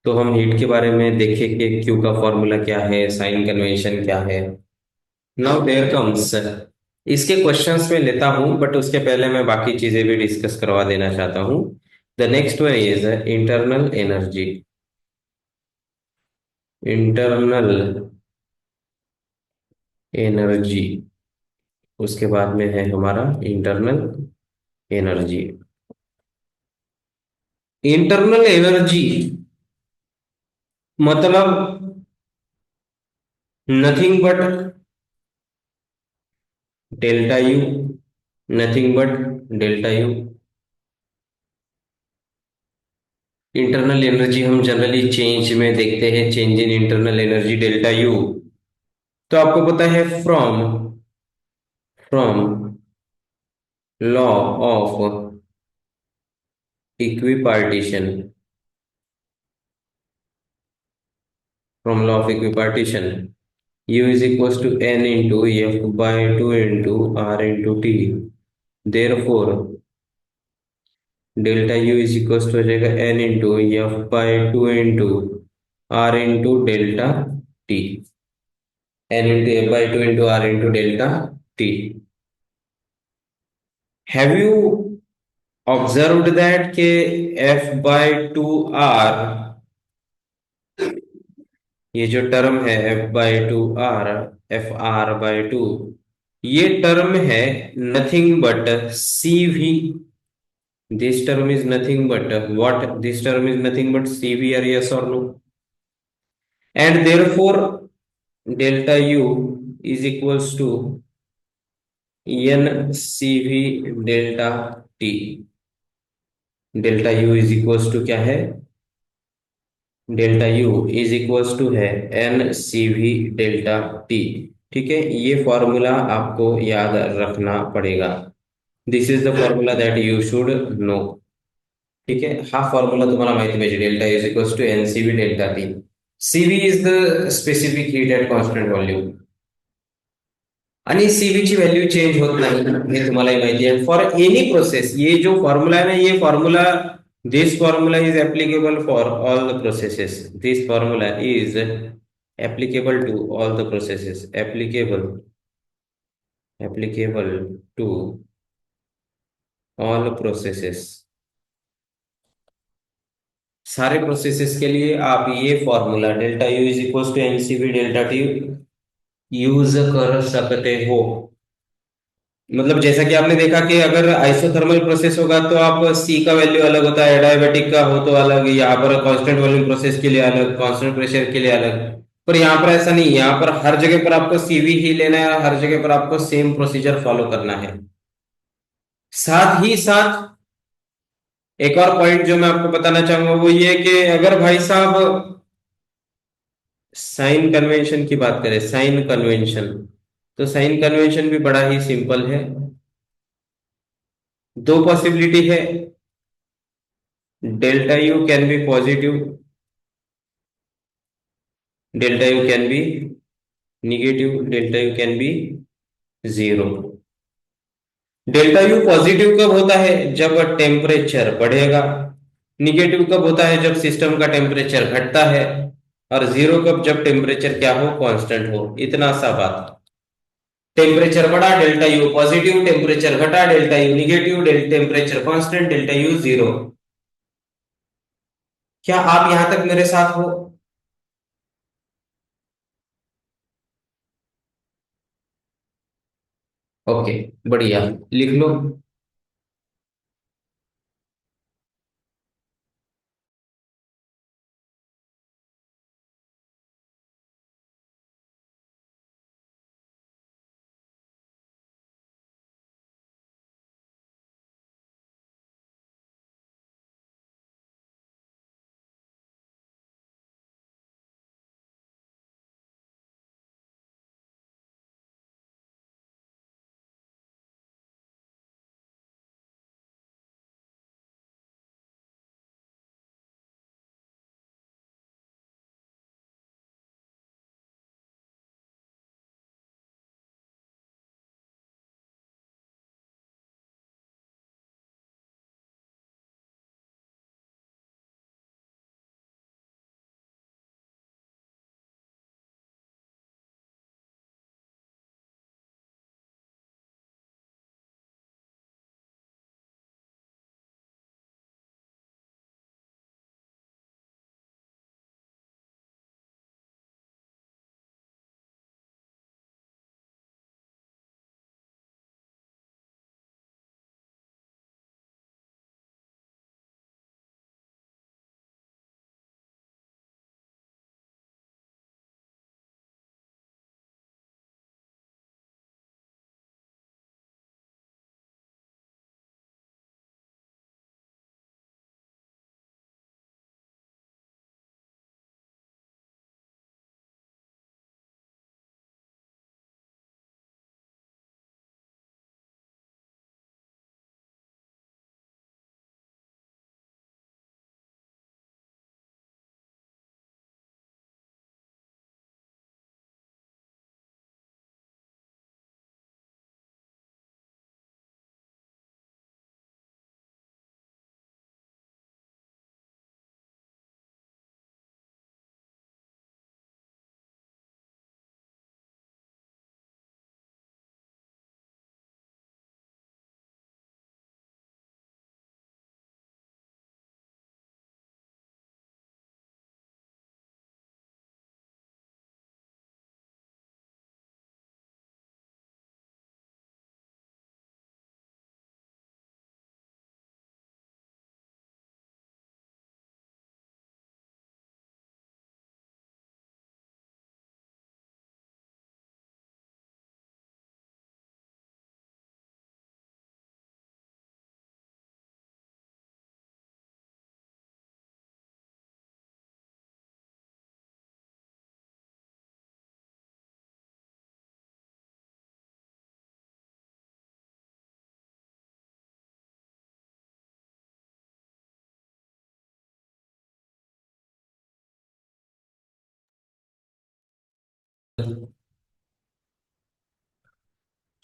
तो हम हीट के बारे में देखें कि क्यू का फॉर्मूला क्या है, साइन कन्वेंशन क्या है। नाउ देयर कम्स, इसके क्वेश्चंस में लेता हूं, बट उसके पहले मैं बाकी चीजें भी डिस्कस करवा देना चाहता हूं। The next one is internal energy. Internal energy, उसके बाद में है हमारा इंटरनल एनर्जी। इंटरनल एनर्जी मतलब nothing but delta U, nothing but delta U. Internal energy हम जनरली चेंज में देखते हैं, change in internal energy delta U. तो आपको पता है from from law of equipartition, from law of equipartition U is equals to n into F by 2 into R into T। Therefore delta U is equals to हो जाएगा n into F by 2 into R into delta T। n into F by 2 into R into delta T। Have you observed that के F by 2R, ये जो term है F by 2R, F R by two, ये term है nothing but C V. This term is nothing but what? This term is nothing but CVR, yes or no? And therefore, delta U is equals to NCV delta T। Delta U is equals to क्या है? Delta U is equals to है NCV delta T। ठीक है, ये formula आपको याद रखना पड़ेगा। This is the formula that you should know. ठीक है, हा फॉर्म्युला तुम्हाला माहिती पाहिजे, delta is equals to NCV delta T. CV is the specific heat at constant volume, आणि सीव्ही ची व्हॅल्यू चेंज होत नाही हे तुम्हालाही माहिती आहे फॉर एनी प्रोसेस। ये जो फॉर्मूला है ना, ये formula, this formula is applicable for all the processes. This formula is applicable to all the processes, applicable to all processes. सारे प्रोसेसेस के लिए आप ये formula delta U is equal to NCV delta T use कर सकते हो। मतलब जैसा कि आपने देखा कि अगर आइसोथर्मल प्रोसेस होगा तो आप सी का वैल्यू अलग होता है, एडियाबैटिक का हो तो अलग, यहाँ पर कांस्टेंट वॉल्यूम प्रोसेस के लिए अलग, कांस्टेंट प्रेशर के लिए अलग। पर यहाँ पर ऐसा नहीं, यहाँ पर हर जगह पर आपको सीवी ही लेना है, हर जगह पर आपको सेम प्रोसीजर फॉलो करना है। साथ ही साथ एक और पॉइंट जो मैं आपको बताना चाहूंगा वो ये कि अगर भाई साहब साइन कन्वेंशन की बात करें, साइन कन्वेंशन, तो साइन कन्वेंशन भी बड़ा ही सिंपल है। दो पॉसिबिलिटी है, delta U can be positive, delta U can be negative, delta U can be zero. Delta U positive कब होता है? जब टेम्परेचर बढ़ेगा। निगेटिव कब होता है? जब सिस्टम का टेम्परेचर घटता है। और जीरो कब? जब टेम्परेचर क्या हो? कांस्टेंट हो। इतना सा बात। टेम्परेचर बढ़ा डेल्टा यू पॉजिटिव, टेम्परेचर घटा delta U negative, temperature constant delta U zero. क्या आप यहां तक मेरे साथ हो? ओके, बढ़िया, लिख लो।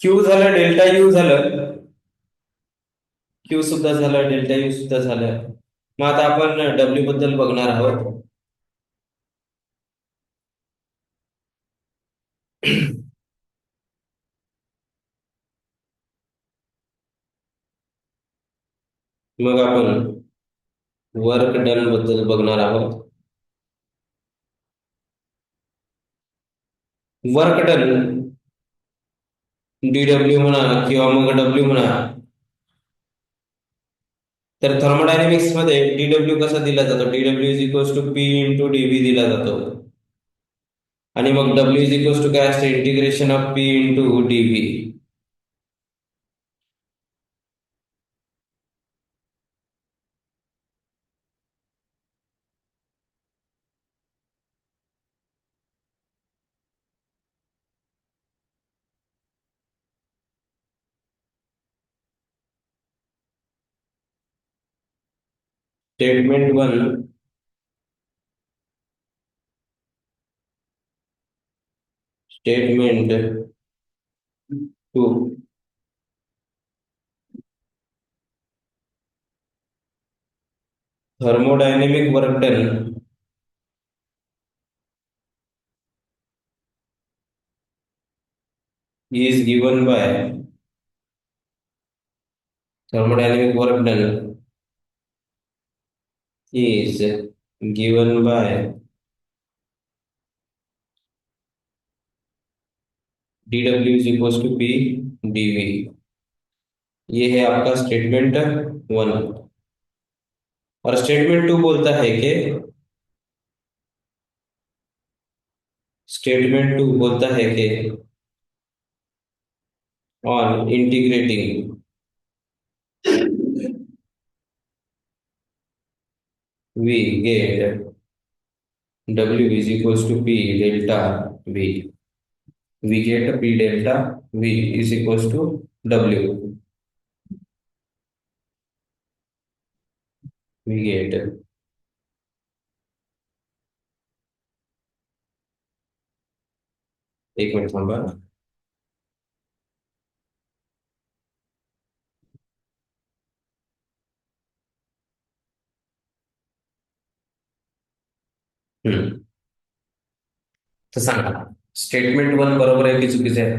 क्यू झालं, डेल्टा यू झालं, क्यू सुद्धा झालं, डेल्टा यू सुद्धा झालं. मग आता आपण डब्ल्यू बद्दल बघणार आहोत. मग आपण वर्क डन बद्दल बघणार आहोत. वर्क डन, डीडब्ल्यू म्हणा किंवा मग डब्ल्यू म्हणा. तर थर्मोडायनेमिक्स मध्ये डीडब्ल्यू कसा दिला जातो? DW is equals to P into DV दिला जातो. आणि मग डब्ल्यू इज इक्वल्स टू काय असते? Integration of P into DV. Statement one, statement two. Thermodynamic work done is given by, thermodynamic work done is given by dw is equals to p dv. ये है आपका statement one. और statement to बोलता है कि, statement to बोलता है कि on integrating we get w is equals to p delta v. We get p delta v is equals to w. We get, एक मिनट थांबा. हम्म. तर सांगा, स्टेटमेंट वन बरोबर आहे की चुकीचं आहे?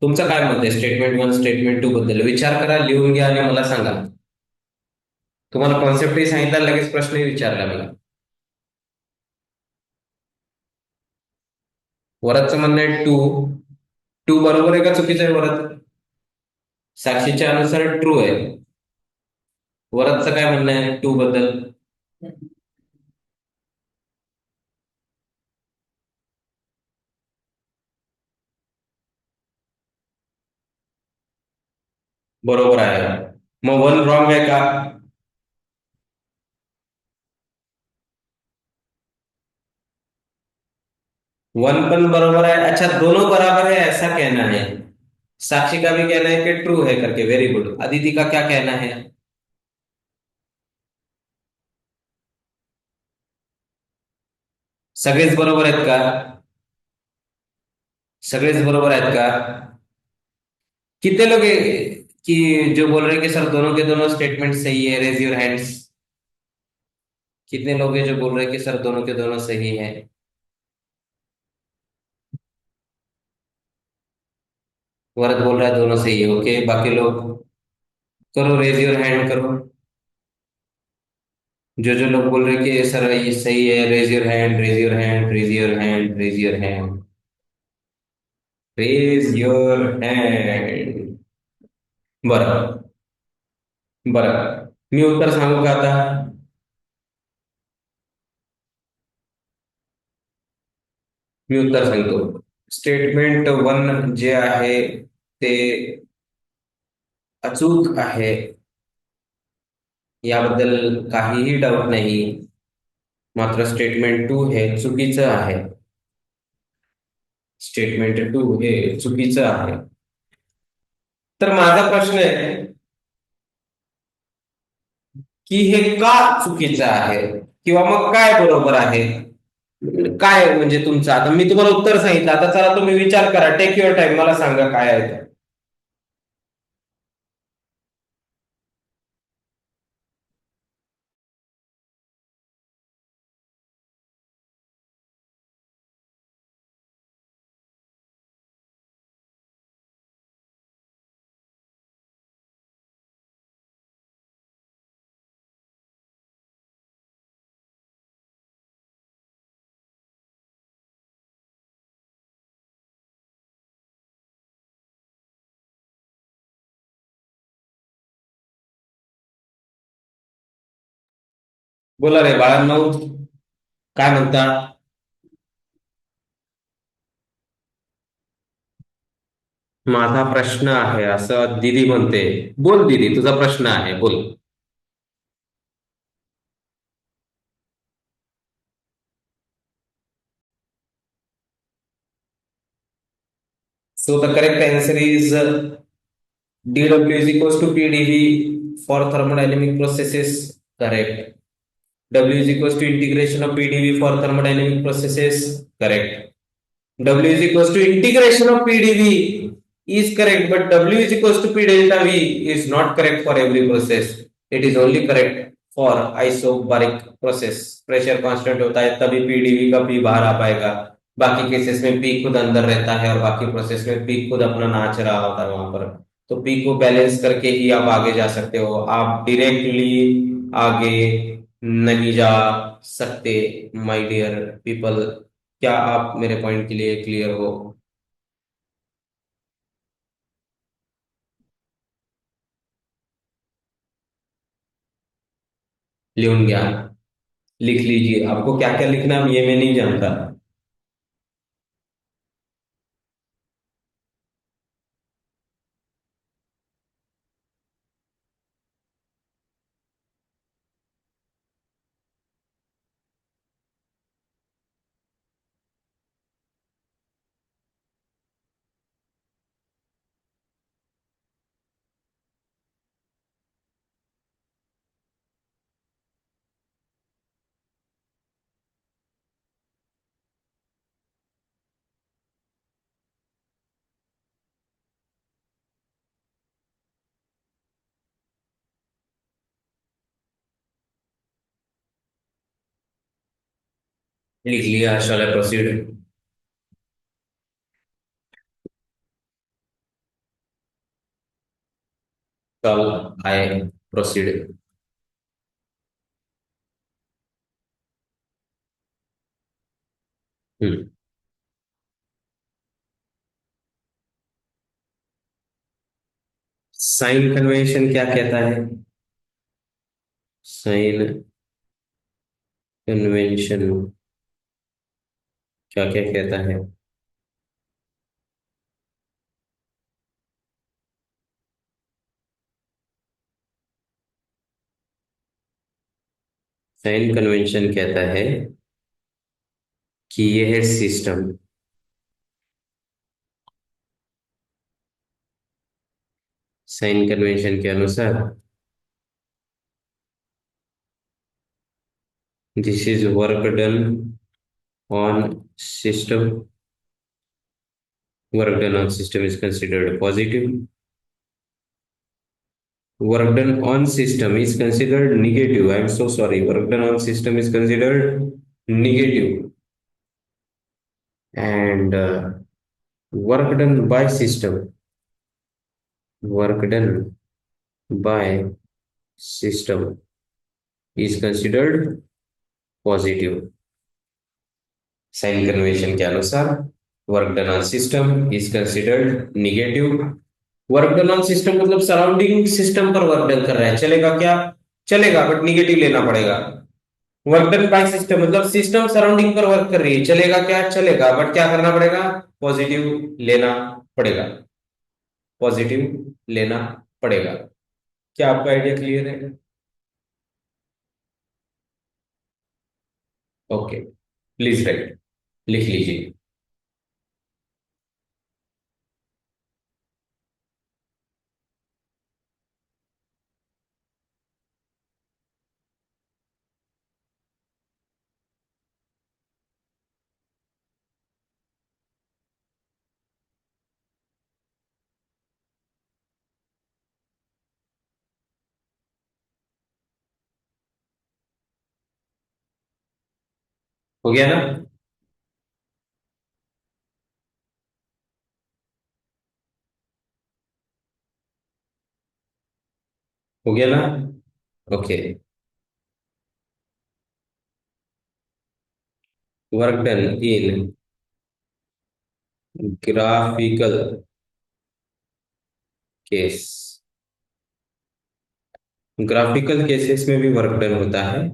तुमचं काय मत आहे स्टेटमेंट वन स्टेटमेंट टू बद्दल? विचार करा, लिहून घ्या आणि मला सांगा. तुम्हाला कॉन्सेप्टही सांगितला, लगेच प्रश्नही विचारला मला. वरदचं म्हणणं आहे टू. टू बरोबर आहे का चुकीचं आहे वरद? साक्षीच्या अनुसार ट्रू आहे. वरदचं काय म्हणणं आहे टू बद्दल? बरोबर आहे. मग वन रॉंग आहे का? वन पण बरोबर है. अच्छा, दोनों बराबर है ऐसा कहना है. साक्षी का भी कहना है कि ट्रू है करके. Very good. अदिति का क्या कहना है? सगळेच बरोबर आहेत का? सगळेच बरोबर आहेत का? कितने लोग कि जो बोल रहे हैं कि सर दोनों के दोनों स्टेटमेंट सही है? Raise your hands. कितने लोग हैं जो बोल रहे हैं कि सर दोनों के दोनों सही है? वरद बोल रहा है दोनों सही है. ओके, बाकी लोग करो, रेज योर हैंड करो. जो जो लोग बोल रहे हैं कि सर ये सही है, raise your hand, raise your hand, raise your hand, raise your hand, raise your hand. बरं, बरं. मी उत्तर सांगू का आता? मी उत्तर सांगतो. स्टेटमेंट वन जे आहे ते अचूक आहे, याबद्दल काहीही डाऊट नाही. मात्र स्टेटमेंट टू हे चुकीचं आहे. स्टेटमेंट टू हे चुकीचं आहे. तर माझा प्रश्न आहे की हे का चुकीचं आहे, किंवा मग काय बरोबर आहे? काय म्हणजे तुमचं, आता मी तुम्हाला उत्तर सांगितलं, आता चला तुम्ही विचार करा, टेक युअर टाइम, मला सांगा काय आहे ते. बोला रे बाळांनो, काय म्हणता? माझा प्रश्न आहे असं दीदी म्हणते. बोल दीदी, तुझा प्रश्न आहे, बोल. So the correct answer is dW is equals to PdV for thermodynamic processes. Correct. W is equals to integration of PdV for thermodynamic processes. Correct. W is equals to integration of PdV is correct, but W is equals to P delta V is not correct for every process. It is only correct for isobaric process. Pressure constant होता है तभी PDV का P बाहर आ पाएगा, बाकी cases में P खुद अंदर रहता है और बाकी प्रोसेस में पी खुद अपना नाच रहा होता है वहां पर। तो पी को बैलेंस करके ही आप आगे जा सकते हो, आप डायरेक्टली आगे नहीं जा सकते। माय डियर पीपल, क्या आप मेरे पॉइंट के लिए क्लियर हो? लिहून घ्या, लिख लीजिए, आपको क्या क्या लिखना है ये मैं नहीं जानता। लिख लिया, shall I proceed? Shall I proceed? Sign convention क्या कहता है? साइन कन्वेंशन क्या क्या कहता है? साइन कन्वेंशन कहता है कि यह सिस्टम साइन कन्वेंशन के अनुसार this is work done on system, work done on system is considered positive, work done on system is considered negative. I am so sorry. Work done on system is considered negative, and work done by system, work done by system is considered positive. Sign convention के अनुसार work done on system is considered negative. Work done on system मतलब surrounding system पर work done कर रहा है, चलेगा क्या? चलेगा, बट निगेटिव लेना पड़ेगा। वर्क डन बाय सिस्टम मतलब सिस्टम सराउंडिंग पर वर्क कर रही है, चलेगा क्या? चलेगा, बट क्या करना पड़ेगा? पॉजिटिव लेना पड़ेगा, पॉजिटिव लेना पड़ेगा। क्या आपका आइडिया क्लियर है? ओके, प्लीज राइट, लिख लीजिए। हो गया ना? हो गया ना? Okay. Work done in graphical case. Graphical cases में भी वर्क डन होता है।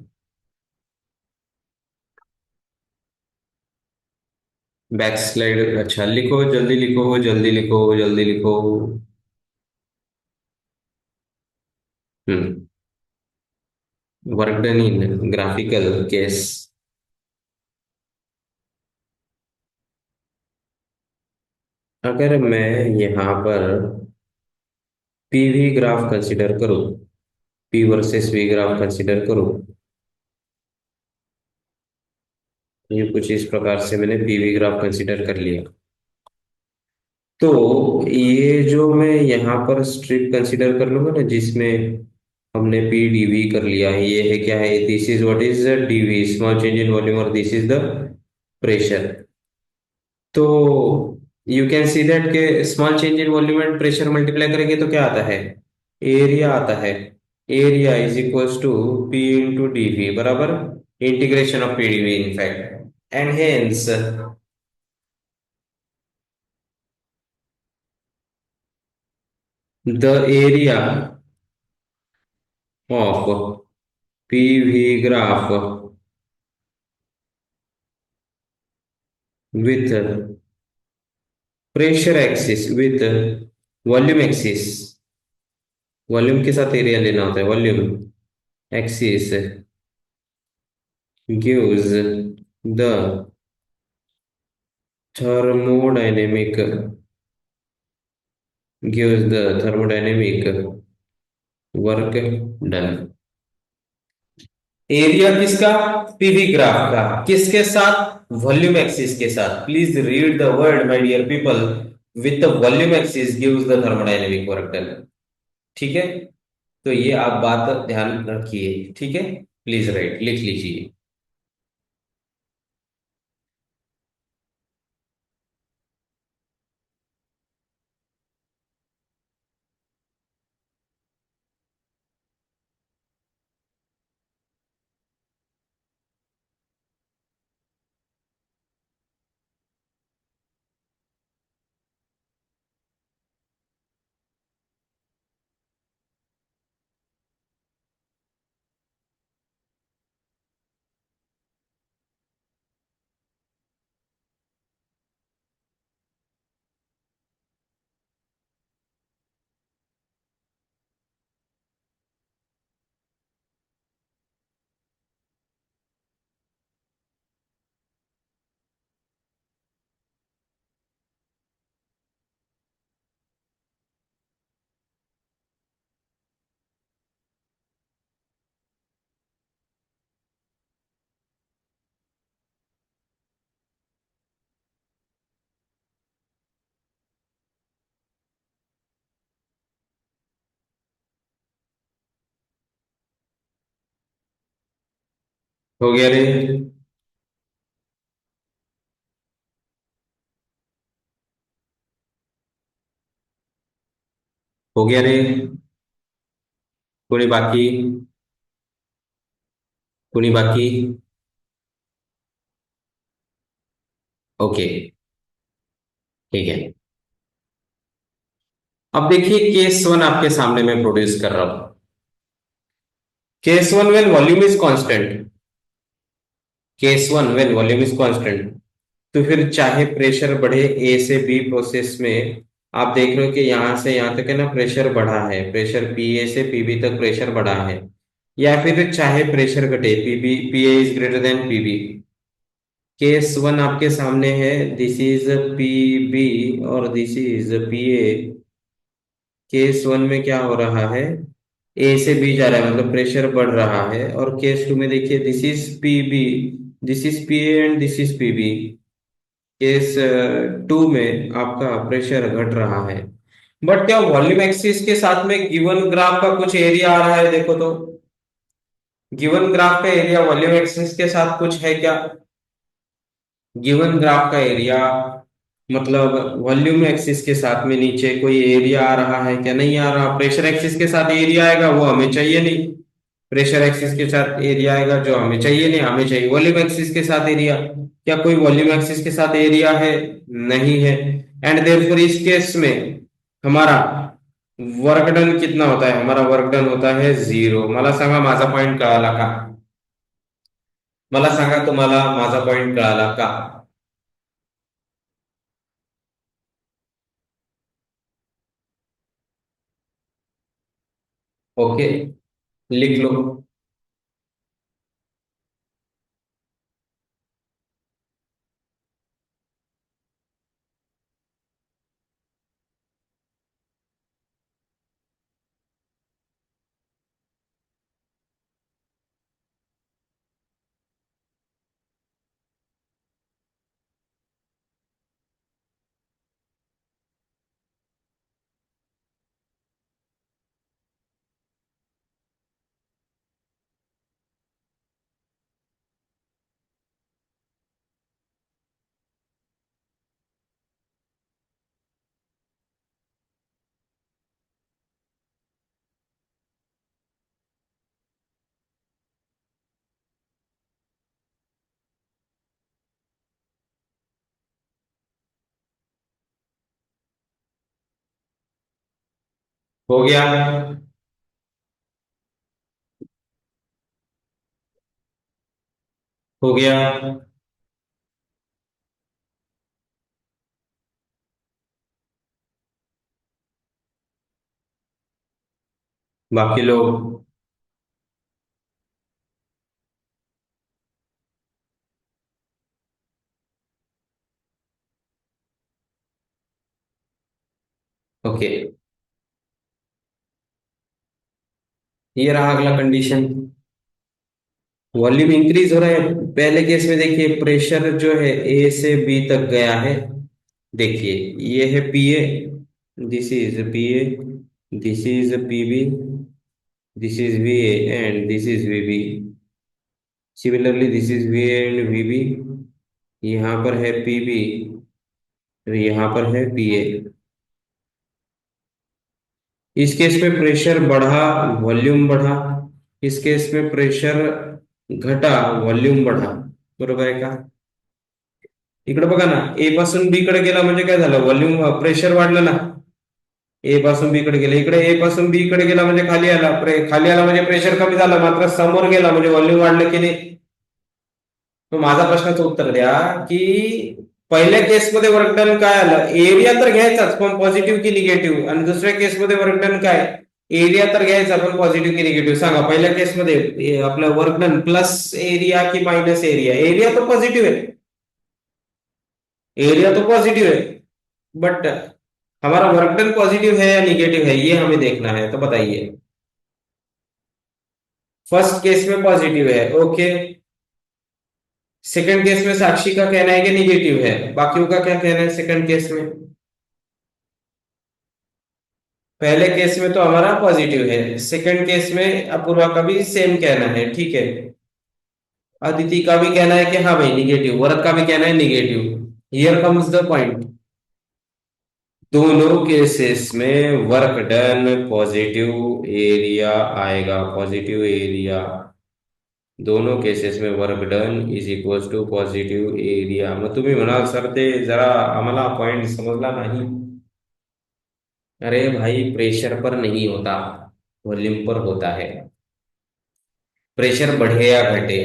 बैक स्लाइड, अच्छा लिखो, जल्दी लिखो, जल्दी लिखो, जल्दी लिखो। Hmm. Work done in graphical case. अगर मैं यहाँ पर पीवी ग्राफ कंसिडर करूँ, P versus V graph consider करूँ, ये कुछ इस प्रकार से मैंने पीवी ग्राफ कंसिडर कर लिया। तो ये जो मैं यहाँ पर स्ट्रिप कंसिडर कर लूंगा ना, जिसमें हमने पी डीवी कर लिया है, ये है क्या है, this is what is dV, small change in volume, और दिस इज द प्रेशर। तो यू कैन सी दैट के small change in volume and pressure multiply करेंगे तो क्या आता है, एरिया आता है। Area is equals to P into dV बराबर integration of P dV in fact, and hence the area of PV graph with pressure axis with volume axis, volume के साथ एरिया लेना होता है, volume axis gives the thermodynamic gives the thermodynamic work done। Area किसका, PV graph का, किसके साथ, volume axis के साथ। Please read the word my dear people, with the volume axis gives the thermodynamic work done. ठीक है, तो ये आप बात ध्यान रखिए, ठीक है, प्लीज राइट, लिख लीजिए। हो गया रे? हो गया रे? कोई बाकी? कोई बाकी? ओके, ठीक है। अब देखिए केस वन आपके सामने मैं प्रोड्यूस कर रहा हूं। Case one when volume is constant, case one when volume is constant, तो फिर चाहे प्रेशर बढ़े ए से बी प्रोसेस में, आप देख रहे हो कि यहां से यहां तक है ना प्रेशर बढ़ा है, प्रेशर पी ए से पीबी तक प्रेशर बढ़ा है, या फिर चाहे प्रेशर घटे, PB P A is greater than PB. Case one आपके सामने है, दिस इज पीबी और this is P A. Case one में क्या हो रहा है, ए से बी जा रहा है, मतलब प्रेशर बढ़ रहा है। और केस टू में देखिए, this is P B, this is P A and this is P B. Case two में आपका प्रेशर घट रहा है। बट क्या वॉल्यूम एक्सिस के साथ में गिवन ग्राफ का कुछ एरिया आ रहा है, देखो तो गिवन ग्राफ का एरिया वॉल्यूम एक्सिस के साथ कुछ है क्या? गिवन ग्राफ का एरिया मतलब वॉल्यूम एक्सिस के साथ में नीचे कोई एरिया आ रहा है क्या, नहीं आ रहा। प्रेशर एक्सिस के साथ एरिया आएगा, वो हमें चाहिए नहीं। प्रेशर एक्सिस के साथ एरिया आएगा जो हमें चाहिए नहीं, हमें चाहिए वॉल्यूम एक्सिस के साथ एरिया। क्या कोई वॉल्यूम एक्सिस के साथ एरिया है? नहीं है। एंड देयरफॉर इस केस में हमारा वर्क डन कितना होता है? हमारा वर्क डन होता है 0। मला सांगा माझा पॉइंट कळाला का? मला सांगा तुम्हाला माझा पॉइंट कळाला का? ओके, लिख लो। हो गया। हो गया। बाकी लोग? ओके, ये रहा अगला कंडीशन। वॉल्यूम इंक्रीज हो रहा है। पहले केस में देखिए प्रेशर जो है ए से बी तक गया है। देखिए ये है P A, this is P A, this is P B, this is V A and this is V B. Similarly this is V A and V B. यहाँ पर है पी बी, यहाँ पर है पी ए। इस केस में pressure बढ़ा, volume बढ़ा। इस केस में प्रेशर घटा, वॉल्यूम बढ़ा। बरोबर आहे का? इकडे बघा ना, ए पासून बी कडे गेला म्हणजे काय झालं? व्हॉल्यूम, प्रेशर वाढलं ना। ए पासून बी कडे गेला, इकडे ए पासून बी कडे गेला म्हणजे खाली आला, खाली आला म्हणजे प्रेशर कमी झालं, मात्र समोर गेला म्हणजे व्हॉल्यूम वाढलं की नाही? मग माझा प्रश्नाचं उत्तर द्या की पहिल्या केसमध्ये वर्क डन काय आलं? एरिया तर घ्यायचाच पण पॉझिटिव्ह की निगेटिव्ह, आणि दुसऱ्या केसमध्ये वर्क डन काय? एरिया तर घ्यायचा पण पॉझिटिव्ह की निगेटिव्ह? सांगा, पहिल्या केसमध्ये आपलं वर्क डन प्लस एरिया की माइनस एरिया? एरिया तो पॉझिटिव्ह है, एरिया तो पॉजिटिव है। बट हमारा वर्क डन पॉजिटिव है या निगेटिव है, ये हमें देखना है, तो बताइए। फर्स्ट केस में पॉजिटिव है, ओके। सेकंड केस में साक्षी का कहना है कि निगेटिव है, बाकियों का क्या कहना है सेकंड केस में? पहले केस में तो हमारा पॉजिटिव है, सेकंड केस में अपूर्वा का भी सेम कहना है, ठीक है। अदिति का भी कहना है कि हाँ भाई निगेटिव, वरद का भी कहना है negative. Here comes the point. दोनों केसेस में वर्क डन पॉजिटिव एरिया आएगा, पॉजिटिव एरिया। दोनों केसेस में work done is equal to positive area. मग तुम्ही म्हणाल सर ते जरा आम्हाला पॉइंट समजला नहीं। अरे भाई, प्रेशर पर नहीं होता, वॉल्यूम पर होता है। प्रेशर बढ़े या घटे,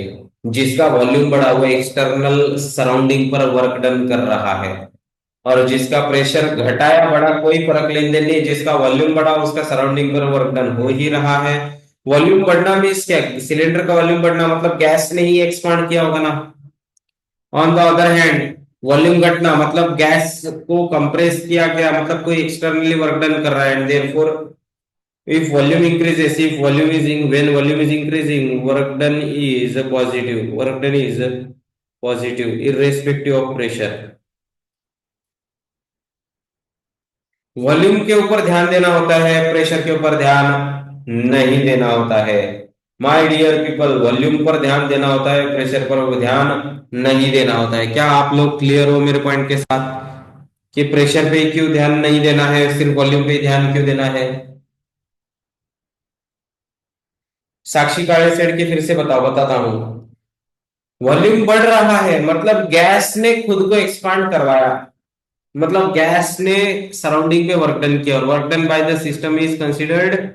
जिसका वॉल्यूम बढ़ा हुआ एक्सटर्नल सराउंडिंग पर वर्क डन कर रहा है, और जिसका प्रेशर घटा या बढ़ा कोई फर्क लेने देने नहीं, जिसका वॉल्यूम बढ़ा उसका सराउंडिंग पर वर्क डन हो ही रहा है। वॉल्यूम बढ़ना मीन्स क्या? सिलेंडर का वॉल्यूम बढ़ना मतलब गैस ने ही एक्सपांड किया होगा ना। On the other hand volume घटना मतलब गैस को कंप्रेस किया गया, मतलब कोई एक्सटर्नली वर्क डन कर रहा है। And therefore if volume increases, if volume is in, when volume is increasing, work done is positive, work done is positive irrespective of pressure। Volume के ऊपर ध्यान देना होता है, प्रेशर के ऊपर ध्यान नहीं देना होता है। माय डियर पीपल, वॉल्यूम पर ध्यान देना होता है, प्रेशर पर ध्यान नहीं देना होता है। क्या आप लोग क्लियर हो मेरे पॉइंट के साथ कि प्रेशर पे ही क्यों ध्यान नहीं देना है, सिर्फ वॉल्यूम पे ही ध्यान क्यों देना है? साक्षी काले सेठ के फिर से बताता हूं। वॉल्यूम बढ़ रहा है मतलब गैस ने खुद को एक्सपांड करवाया, मतलब गैस ने सराउंडिंग पे वर्क डन किया, और work done by the system is considered,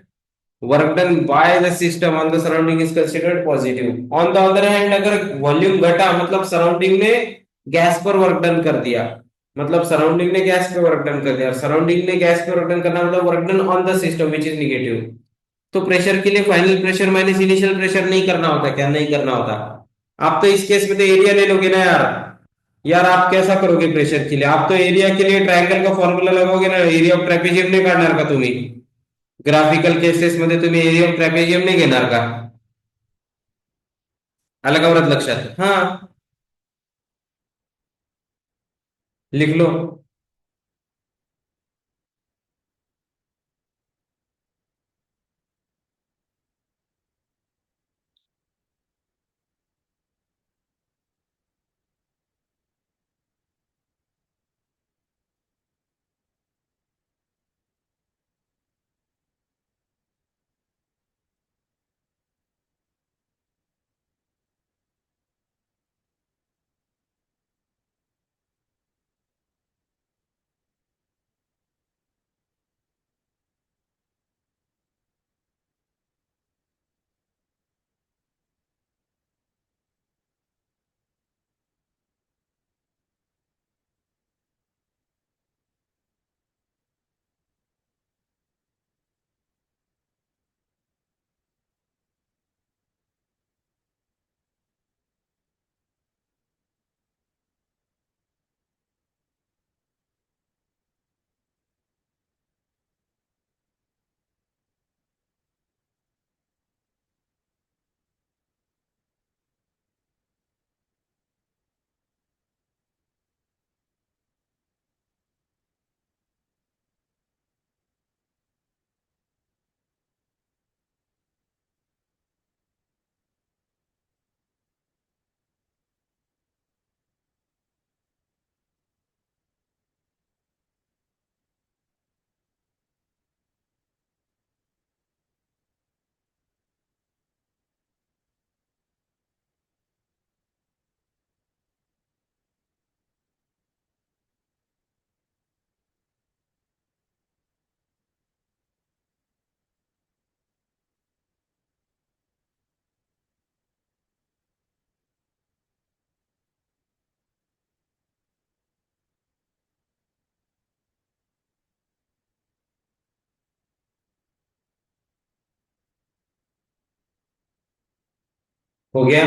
work done by the system on the surrounding is considered positive. On the other hand अगर वॉल्यूम घटा मतलब सराउंडिंग ने गैस पर वर्क डन कर दिया, मतलब सराउंडिंग ने गैस पे वर्क डन कर दिया, और सराउंडिंग ने गैस पे वर्क डन करना मतलब work done on the system which is negative. तो प्रेशर के लिए final pressure minus initial pressure नहीं करना होता, क्या नहीं करना होता? आप तो इस केस में तो एरिया ले लोगे ना यार। यार आप कैसा करोगे प्रेशर के लिए? आप तो एरिया के लिए ट्रायंगल का फॉर्मूला लगाओगे ना, एरिया ऑफ ट्रॅपेजियम नाही काढणार का तुम्ही? ग्राफिकल केसेस मध्ये तुम्ही एरिया ऑफ ट्रॅपेजियम नाही घेणार का? आलं का परत लक्षात? हा, लिख लो। हो गया?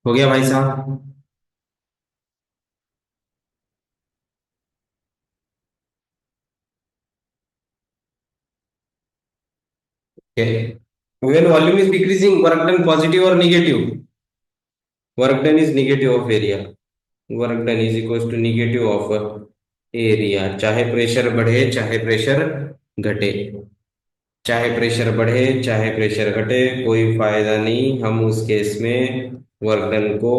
हो गया भाई साहब? When volume is decreasing work done positive और negative? Work done is negative of area, work done is equal to negative of area, चाहे प्रेशर बढ़े चाहे प्रेशर घटे, चाहे प्रेशर बढ़े चाहे प्रेशर घटे, कोई फायदा नहीं, हम उस केस में वर्क डन को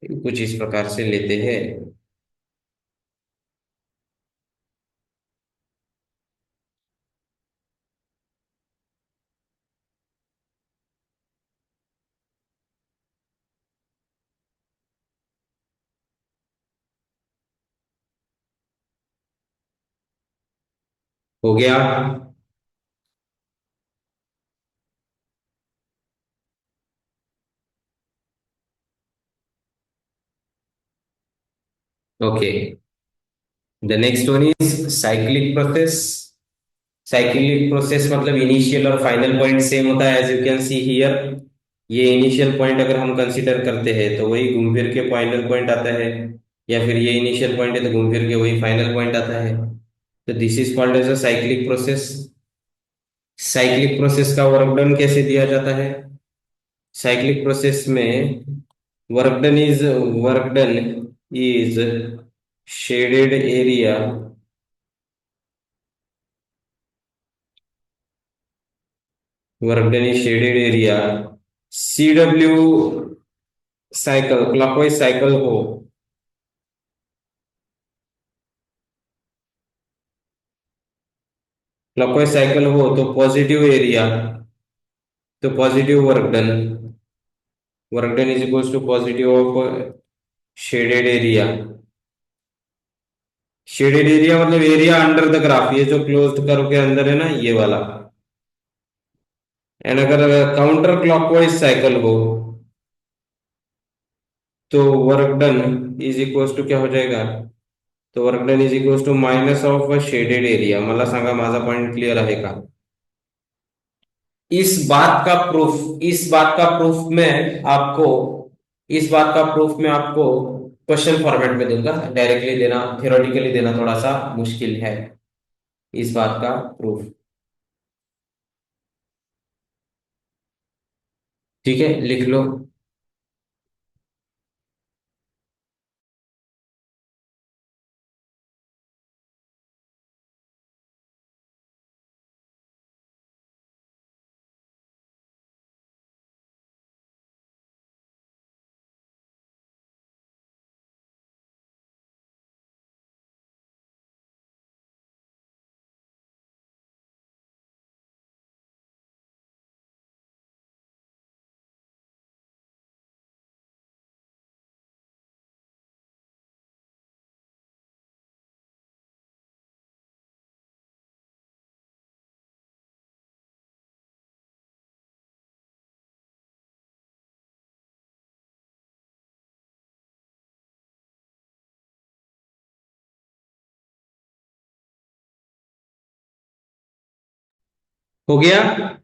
कुछ इस प्रकार से लेते हैं। हो गया? Okay, the next one is cyclic process. Cyclic process मतलब इनिशियल और फाइनल पॉइंट सेम होता है, as you can see here. ये इनिशियल पॉइंट अगर हम कंसीडर करते हैं तो वही घूम फिर के फाइनल पॉइंट आता है, या फिर ये इनिशियल पॉइंट है तो घूम फिर के वही फाइनल पॉइंट आता है। तो this is called as a cyclic process. Cyclic process का वर्क डन कैसे दिया जाता है? साइक्लिक प्रोसेस में work done is, work done is shaded area work done in shaded area, CW cycle, clockwise cycle हो, क्लॉकवाइज साइकिल हो तो positive area, तो positive work done, work done is equals to positive of shaded area. Shaded area मतलब area under the graph, ये जो closed curve के अंदर है ना, ये वाला। एंड अगर काउंटर क्लॉकवाइज साइकिल हो तो work done is equals to क्या हो जाएगा, तो work done is equals to minus of shaded area. मला सांगा माझा पॉइंट क्लियर आहे का? इस बात का प्रूफ में आपको इस बात का प्रूफ में आपको क्वेश्चन फॉर्मेट में दूंगा, डायरेक्टली देना, थ्योरेटिकली देना थोड़ा सा मुश्किल है, इस बात का प्रूफ। ठीक है, लिख लो। हो गया?